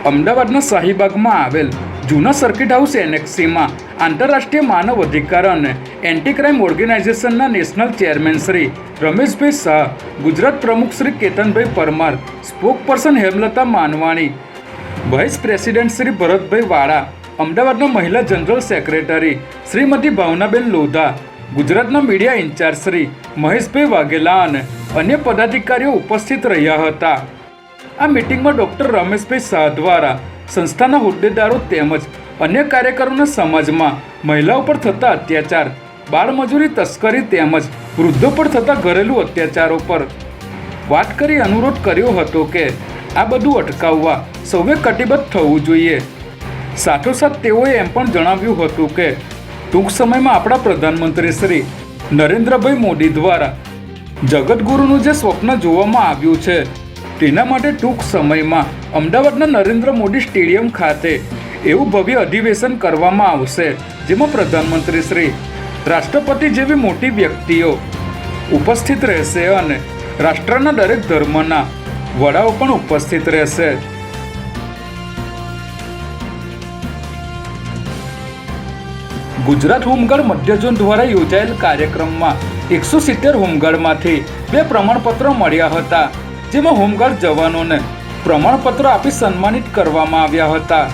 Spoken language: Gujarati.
અમદાવાદના શાહીબાગમાં આવેલ જૂના સર્કિટ હાઉસ એનેક્સીમાં આંતરરાષ્ટ્રીય માનવ અધિકાર અને એન્ટી ક્રાઇમ ઓર્ગેનાઇઝેશનના નેશનલ ચેરમેન શ્રી રમેશભાઈ શાહ, ગુજરાત પ્રમુખ Shri Ketanbhai Parmar, spokesperson Hemlata Manvani, vice president Shri Bharatbhai Vala, અમદાવાદના મહિલા જનરલ સેક્રેટરી શ્રીમતી ભાવનાબેન લોધા, ગુજરાતના મીડિયા ઇન્ચાર્જ શ્રી મહેશભાઈ વાઘેલા અને અન્ય પદાધિકારીઓ ઉપસ્થિત રહ્યા હતા. આ મિટિંગમાં ડૉક્ટર રમેશભાઈ શાહ દ્વારા સંસ્થાના હોદ્દેદારો તેમજ અન્ય કાર્યકરોને સમાજમાં મહિલાઓ પર થતા અત્યાચાર, બાળમજૂરી, તસ્કરી તેમજ વૃદ્ધો પર થતા ઘરેલું અત્યાચારો પર વાત કરી અનુરોધ કર્યો હતો કે આ બધું અટકાવવા સૌએ કટિબદ્ધ થવું જોઈએ. સાથોસાથ તેઓએ એમ પણ જણાવ્યું હતું કે ટૂંક સમયમાં આપણા પ્રધાનમંત્રી શ્રી નરેન્દ્રભાઈ મોદી દ્વારા જગતગુરુનું જે સ્વપ્ન જોવામાં આવ્યું છે તેના માટે ટૂંક સમયમાં અમદાવાદના નરેન્દ્ર મોદી સ્ટેડિયમ ખાતે એવું ભવ્ય અધિવેશન કરવામાં આવશે, જેમાં પ્રધાનમંત્રી શ્રી, રાષ્ટ્રપતિ જેવી મોટી વ્યક્તિઓ ઉપસ્થિત રહેશે અને રાષ્ટ્રના દરેક ધર્મના વડાઓ પણ ઉપસ્થિત રહેશે. ગુજરાત હોમગાર્ડ મધ્ય ઝોન દ્વારા યોજાયેલ કાર્યક્રમમાં 170 હોમગાર્ડમાંથી 2 પ્રમાણપત્રો મળ્યા હતા, જેમાં હોમગાર્ડ જવાનોને પ્રમાણપત્રો આપી સન્માનિત કરવામાં આવ્યા હતા.